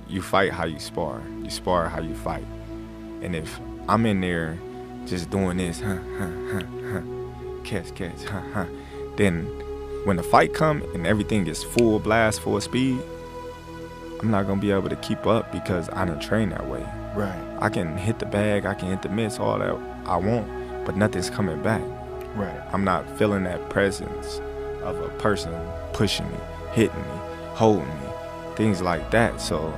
You fight how you spar. You spar how you fight. And if I'm in there just doing this, catch, then when the fight come and everything is full blast, full speed, I'm not gonna be able to keep up because I didn't train that way. Right. I can hit the bag, I can hit the mitts, all that I want, but nothing's coming back. Right. I'm not feeling that presence of a person pushing me, hitting me, holding me, things like that. So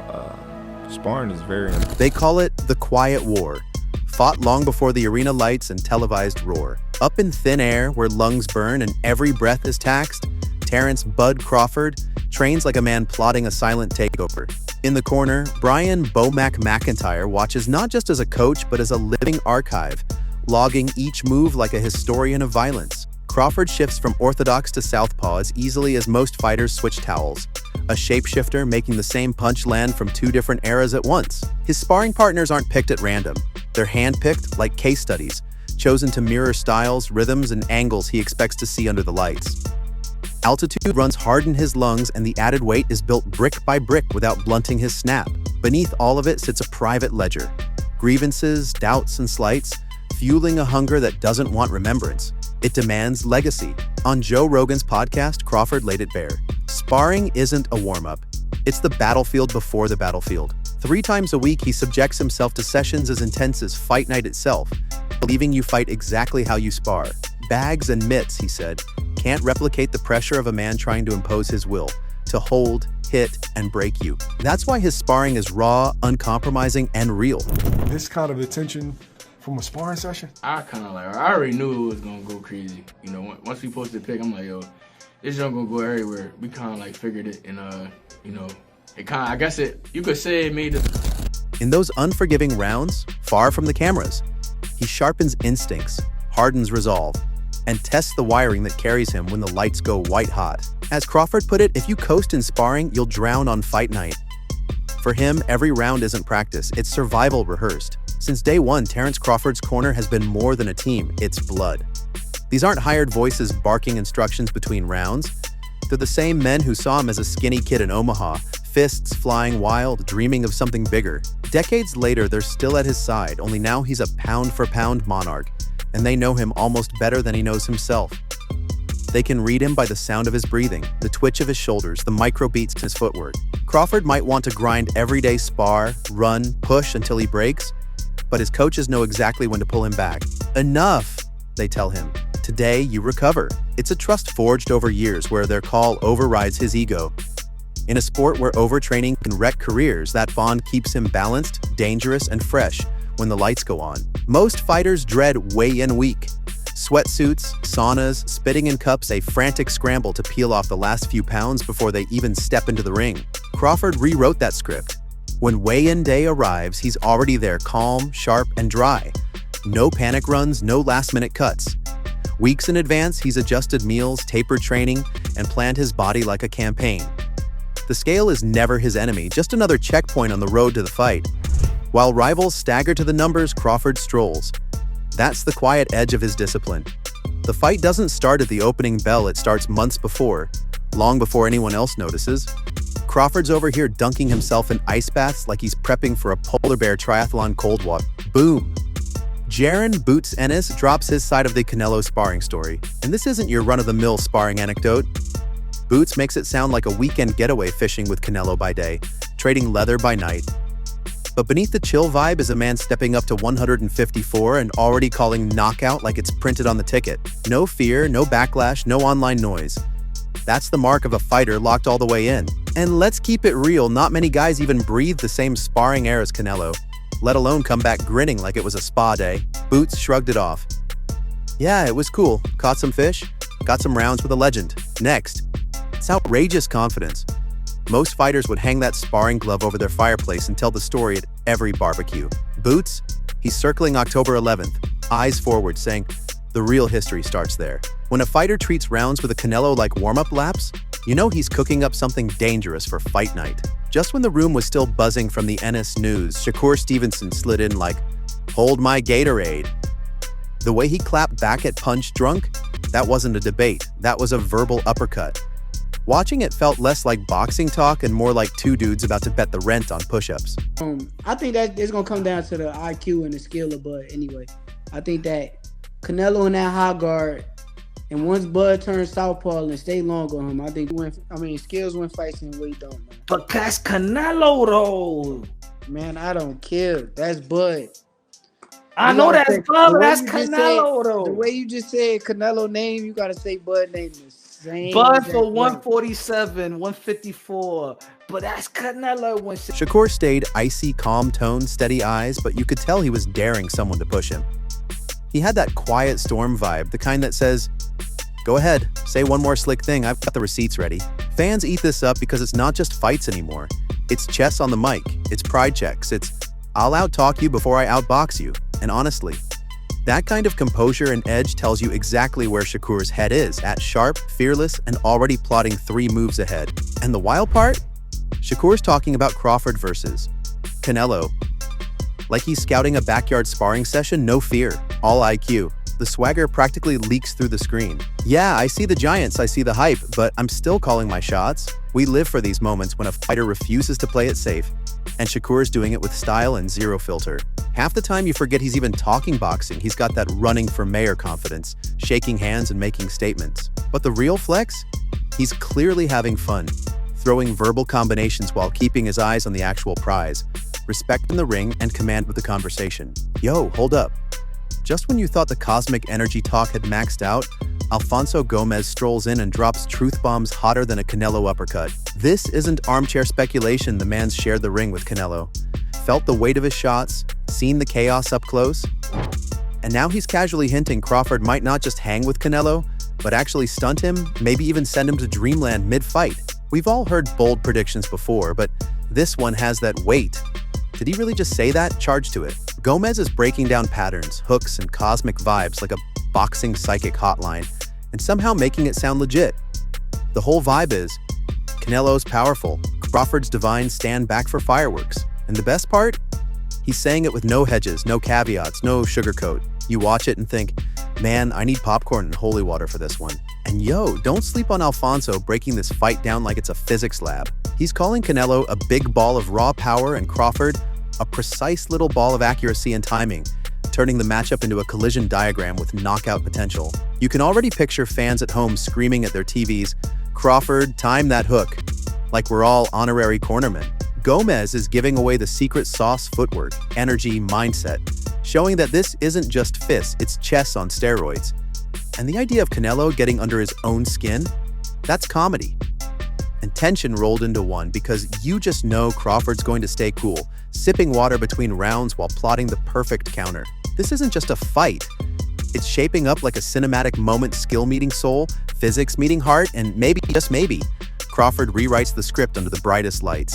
sparring is very important. They call it the quiet war, fought long before the arena lights and televised roar. Up in thin air where lungs burn and every breath is taxed, Terence "Bud" Crawford trains like a man plotting a silent takeover. In the corner, Brian "Bomac" McIntyre watches not just as a coach but as a living archive, logging each move like a historian of violence. Crawford shifts from orthodox to southpaw as easily as most fighters switch towels, a shapeshifter making the same punch land from two different eras at once. His sparring partners aren't picked at random. They're handpicked like case studies, chosen to mirror styles, rhythms, and angles he expects to see under the lights. Altitude runs hard in his lungs, and the added weight is built brick by brick without blunting his snap. Beneath all of it sits a private ledger. Grievances, doubts, and slights, fueling a hunger that doesn't want remembrance. It demands legacy. On Joe Rogan's podcast, Crawford laid it bare. Sparring isn't a warm-up. It's the battlefield before the battlefield. 3 times a week, he subjects himself to sessions as intense as fight night itself, believing you fight exactly how you spar. Bags and mitts, he said, can't replicate the pressure of a man trying to impose his will, to hold, hit, and break you. That's why his sparring is raw, uncompromising, and real. This kind of attention from a sparring session? I already knew it was gonna go crazy. You know, once we posted the pick, I'm like, yo, this junk gonna go everywhere. We kind of like figured it, and you know, it kind of, I guess you could say it made it. In those unforgiving rounds, far from the cameras, he sharpens instincts, hardens resolve, and tests the wiring that carries him when the lights go white hot. As Crawford put it, if you coast in sparring, you'll drown on fight night. For him, every round isn't practice, it's survival rehearsed. Since day one, Terence Crawford's corner has been more than a team, it's blood. These aren't hired voices barking instructions between rounds. They're the same men who saw him as a skinny kid in Omaha, fists flying wild, dreaming of something bigger. Decades later, they're still at his side, only now he's a pound-for-pound monarch, and they know him almost better than he knows himself. They can read him by the sound of his breathing, the twitch of his shoulders, the microbeats in his footwork. Crawford might want to grind everyday spar, run, push until he breaks, but his coaches know exactly when to pull him back. Enough, they tell him. Today, you recover. It's a trust forged over years where their call overrides his ego. In a sport where overtraining can wreck careers, that bond keeps him balanced, dangerous, and fresh when the lights go on. Most fighters dread weigh-in week. Sweatsuits, saunas, spitting in cups, a frantic scramble to peel off the last few pounds before they even step into the ring. Crawford rewrote that script. When weigh-in day arrives, he's already there, calm, sharp, and dry. No panic runs, no last-minute cuts. Weeks in advance, he's adjusted meals, tapered training, and planned his body like a campaign. The scale is never his enemy, just another checkpoint on the road to the fight. While rivals stagger to the numbers, Crawford strolls. That's the quiet edge of his discipline. The fight doesn't start at the opening bell, it starts months before, long before anyone else notices. Crawford's over here dunking himself in ice baths like he's prepping for a polar bear triathlon cold walk. Boom! Jaron "Boots" Ennis drops his side of the Canelo sparring story. And this isn't your run-of-the-mill sparring anecdote. Boots makes it sound like a weekend getaway fishing with Canelo by day, trading leather by night. But beneath the chill vibe is a man stepping up to 154 and already calling knockout like it's printed on the ticket. No fear, no backlash, no online noise. That's the mark of a fighter locked all the way in. And let's keep it real, not many guys even breathe the same sparring air as Canelo, let alone come back grinning like it was a spa day. Boots shrugged it off. Yeah, it was cool. Caught some fish, got some rounds with a legend. Next. It's outrageous confidence. Most fighters would hang that sparring glove over their fireplace and tell the story at every barbecue. Boots, he's circling October 11th, eyes forward, saying, the real history starts there. When a fighter treats rounds with a Canelo like warm-up laps, you know he's cooking up something dangerous for fight night. Just when the room was still buzzing from the Ennis news, Shakur Stevenson slid in like, hold my Gatorade. The way he clapped back at Punch Drunk, that wasn't a debate, that was a verbal uppercut. Watching it felt less like boxing talk and more like two dudes about to bet the rent on push-ups. I think that it's gonna come down to the IQ and the skill of Bud anyway. I think that Canelo in that high guard, and once Bud turns southpaw and stay long on him, I think skills win fights in what he don't, man. But that's Canelo though. Man, I don't care. That's Bud. I know that's Bud, but that's Canelo though. The way you just said Canelo name, you gotta say Bud name the same. Bud for 147, 154. But that's Canelo when Shakur stayed icy, calm tone, steady eyes, but you could tell he was daring someone to push him. He had that quiet storm vibe, the kind that says, go ahead, say one more slick thing, I've got the receipts ready. Fans eat this up because it's not just fights anymore. It's chess on the mic, it's pride checks, it's I'll out-talk you before I outbox you. And honestly, that kind of composure and edge tells you exactly where Shakur's head is, at sharp, fearless, and already plotting 3 moves ahead. And the wild part? Shakur's talking about Crawford versus Canelo. Like he's scouting a backyard sparring session, no fear, all IQ. The swagger practically leaks through the screen. Yeah, I see the giants, I see the hype, but I'm still calling my shots. We live for these moments when a fighter refuses to play it safe, and Shakur's doing it with style and zero filter. Half the time you forget he's even talking boxing. He's got that running for mayor confidence, shaking hands and making statements. But the real flex? He's clearly having fun, throwing verbal combinations while keeping his eyes on the actual prize, respect in the ring and command with the conversation. Yo, hold up. Just when you thought the cosmic energy talk had maxed out, Alfonso Gomez strolls in and drops truth bombs hotter than a Canelo uppercut. This isn't armchair speculation. The man's shared the ring with Canelo, felt the weight of his shots, seen the chaos up close, and now he's casually hinting Crawford might not just hang with Canelo, but actually stunt him, maybe even send him to dreamland mid-fight. We've all heard bold predictions before, but this one has that weight. Did he really just say that? Charge to it. Gomez is breaking down patterns, hooks, and cosmic vibes like a boxing psychic hotline, and somehow making it sound legit. The whole vibe is, Canelo's powerful, Crawford's divine, stand back for fireworks. And the best part? He's saying it with no hedges, no caveats, no sugarcoat. You watch it and think, man, I need popcorn and holy water for this one. And yo, don't sleep on Alfonso breaking this fight down like it's a physics lab. He's calling Canelo a big ball of raw power and Crawford a precise little ball of accuracy and timing, turning the matchup into a collision diagram with knockout potential. You can already picture fans at home screaming at their TVs, Crawford, time that hook, like we're all honorary cornermen. Gomez is giving away the secret sauce footwork, energy, mindset, showing that this isn't just fists, it's chess on steroids. And the idea of Canelo getting under his own skin, that's comedy. And tension rolled into one because you just know Crawford's going to stay cool, sipping water between rounds while plotting the perfect counter. This isn't just a fight. It's shaping up like a cinematic moment, skill meeting soul, physics meeting heart, and maybe, just maybe, Crawford rewrites the script under the brightest lights.